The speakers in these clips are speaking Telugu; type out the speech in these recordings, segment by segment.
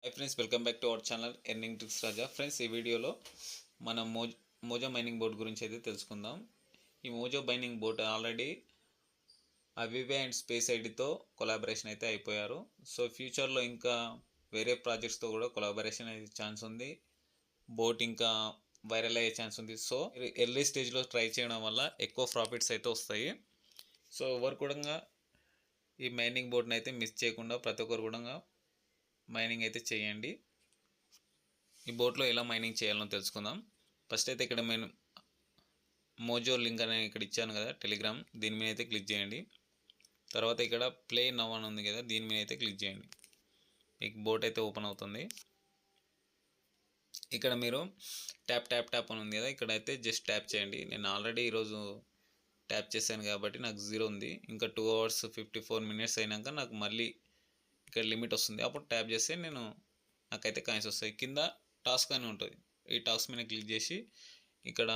Hi friends, welcome back to our channel earning tricks Raja. Friends, ఈ వీడియోలో మనం మోజో మైనింగ్ బోర్డ్ గురించి అయితే తెలుసుకుందాం. ఈ మోజో మైనింగ్ బోర్డ్ ఆల్రెడీ అవివే అండ్ స్పేస్ ఐడితో కొలాబరేషన్ అయితే అయిపోయారు. సో ఫ్యూచర్లో ఇంకా వేరే ప్రాజెక్ట్స్తో కూడా కొలాబరేషన్ అయ్యే ఛాన్స్ ఉంది. బోట్ ఇంకా వైరల్ అయ్యే ఛాన్స్ ఉంది. సో ఎర్లీ స్టేజ్లో ట్రై చేయడం వల్ల ఎక్కువ ప్రాఫిట్స్ అయితే వస్తాయి. సో ఎవరు కూడా ఈ మైనింగ్ బోర్డ్ని అయితే మిస్ చేయకుండా ప్రతి ఒక్కరు కూడా మైనింగ్ అయితే చేయండి. ఈ బోట్లో ఎలా మైనింగ్ చేయాలో తెలుసుకుందాం. ఫస్ట్ అయితే ఇక్కడ నేను మోజో లింక్ అని ఇక్కడ ఇచ్చాను కదా, టెలిగ్రామ్, దీని మీద అయితే క్లిక్ చేయండి. తర్వాత ఇక్కడ ప్లే నవ్ అని ఉంది కదా, దీని మీద అయితే క్లిక్ చేయండి. మీకు బోట్ అయితే ఓపెన్ అవుతుంది. ఇక్కడ మీరు ట్యాప్ ట్యాప్ ట్యాప్ అని ఉంది కదా, ఇక్కడైతే జస్ట్ ట్యాప్ చేయండి. నేను ఆల్రెడీ ఈరోజు ట్యాప్ చేశాను కాబట్టి నాకు 0 ఉంది. ఇంకా 2 hours 54 minutes అయినాక నాకు మళ్ళీ ఇక్కడ లిమిట్ వస్తుంది. అప్పుడు ట్యాప్ చేస్తే నాకైతే కాయిన్స్ వస్తాయి. కింద టాస్క్ అని ఉంటుంది. ఈ టాస్క్ మీద క్లిక్ చేసి ఇక్కడ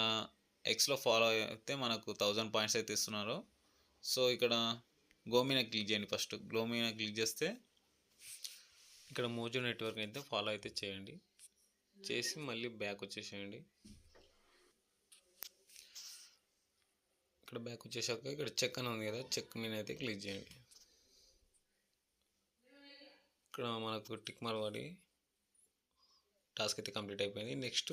ఎక్స్లో ఫాలో అయితే మనకు 1000 పాయింట్స్ అయితే ఇస్తున్నారు. సో ఇక్కడ గో మీద క్లిక్ చేయండి. ఫస్ట్ గో మీద క్లిక్ చేస్తే ఇక్కడ మోజో నెట్వర్క్ అయితే ఫాలో అయితే చేయండి. చేసి మళ్ళీ బ్యాక్ వచ్చేసేయండి. ఇక్కడ బ్యాక్ వచ్చేసాక ఇక్కడ చెక్ అని ఉంది కదా, చెక్ మీద అయితే క్లిక్ చేయండి. ఇక్కడ మనకు టిక్ మార్క్ పడి టాస్క్ అయితే కంప్లీట్ అయిపోయింది. నెక్స్ట్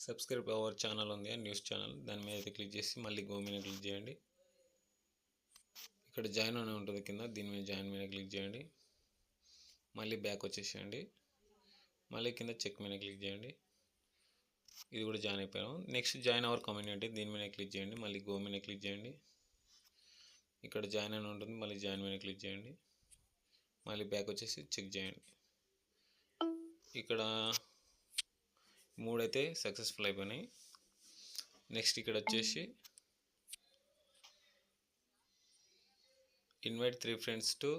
సబ్స్క్రైబ్ అవర్ ఛానల్ ఉంది, న్యూస్ ఛానల్, దాని మీద అయితే క్లిక్ చేసి మళ్ళీ గో మీద క్లిక్ చేయండి. ఇక్కడ జాయిన్ అని ఉంటుంది కింద, దీని మీద జాయిన్ మీద క్లిక్ చేయండి. మళ్ళీ బ్యాక్ వచ్చేసేయండి. మళ్ళీ కింద చెక్ మీద క్లిక్ చేయండి. ఇది కూడా జాయిన్ అయిపోయాం. నెక్స్ట్ జాయిన్ అవర్ కమ్యూనిటీ, దీని మీద క్లిక్ చేయండి. మళ్ళీ గో మీద క్లిక్ చేయండి. ఇక్కడ జాయిన్ అని ఉంటుంది, మళ్ళీ జాయిన్ మీద క్లిక్ చేయండి. మళ్ళీ బ్యాక్ వచ్చేసి చెక్ చేయండి. ఇక్కడ 3 అయితే సక్సెస్ఫుల్ అయిపోయినాయి. నెక్స్ట్ ఇక్కడ వచ్చేసి invite 3 friends to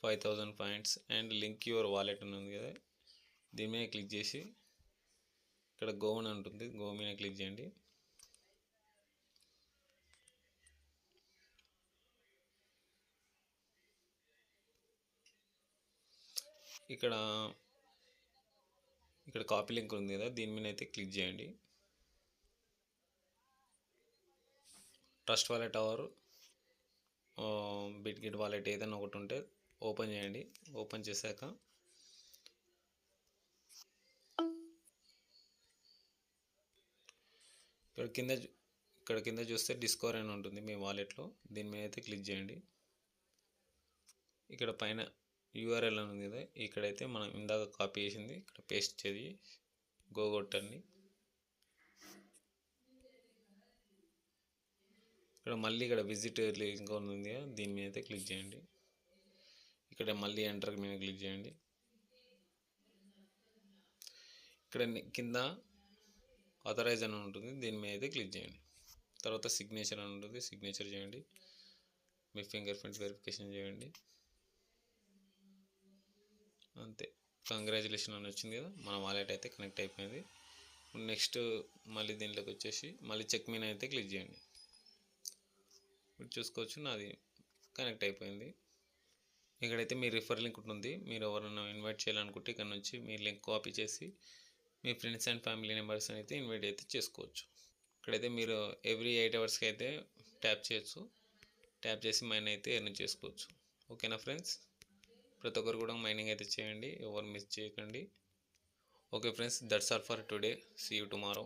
5000 points and link your wallet అని ఉంది కదా, దీని మీద క్లిక్ చేసి ఇక్కడ గో అని ఉంటుంది, గో మీద క్లిక్ చేయండి. ఇక్కడ కాపీ లింక్ ఉంది కదా, దీని మీద అయితే క్లిక్ చేయండి. ట్రస్ట్ వాలెట్ అవర్ బిట్గిట్ వాలెట్ ఏదైనా ఒకటి ఉంటే ఓపెన్ చేయండి. ఓపెన్ చేశాక ఇక్కడ కింద చూస్తే డిస్కవర్ అని ఉంటుంది మీ వాలెట్లో, దీని మీద అయితే క్లిక్ చేయండి. ఇక్కడ పైన యూఆర్ఎల్ అని ఉంది కదా, ఇక్కడైతే మనం ఇందాక కాపీ చేసింది ఇక్కడ పేస్ట్ చేసి గో కొట్టండి. ఇక్కడ మళ్ళీ ఇక్కడ విజిట్ లింక్ ఉంది కదా, దీని మీద అయితే క్లిక్ చేయండి. ఇక్కడ మళ్ళీ ఎంటర్ మీద క్లిక్ చేయండి. ఇక్కడ కింద ఆథరైజ్ అని ఉంటుంది, దీని మీద అయితే క్లిక్ చేయండి. తర్వాత సిగ్నేచర్ అని ఉంటుంది, సిగ్నేచర్ చేయండి. మీ ఫింగర్ ప్రింట్ వెరిఫికేషన్ చేయండి. అంతే, కంగ్రాచులేషన్ అని వచ్చింది కదా, మన వాలెట్ అయితే కనెక్ట్ అయిపోయింది. నెక్స్ట్ మళ్ళీ దీంట్లోకి వచ్చేసి మళ్ళీ చెక్ మీద అయితే క్లిక్ చేయండి. ఇప్పుడు చూసుకోవచ్చు నాది కనెక్ట్ అయిపోయింది. ఇక్కడైతే మీ రిఫర్ లింక్ ఉంటుంది. మీరు ఎవరైనా ఇన్వైట్ చేయాలనుకుంటే ఇక్కడ నుంచి మీ లింక్ కాపీ చేసి మీ ఫ్రెండ్స్ అండ్ ఫ్యామిలీ మెంబర్స్ అయితే ఇన్వైట్ అయితే చేసుకోవచ్చు. ఇక్కడైతే మీరు ఎవ్రీ 8 hours అయితే ట్యాప్ చేయొచ్చు. ట్యాప్ చేసి మైన్ అయితే ఎర్న్ చేసుకోవచ్చు. ఓకేనా ఫ్రెండ్స్, ప్రతి ఒక్కరు కూడా మైనింగ్ అయితే చేయండి, ఎవరు మిస్ చేయకండి. Okay friends, that's all for today. See you tomorrow.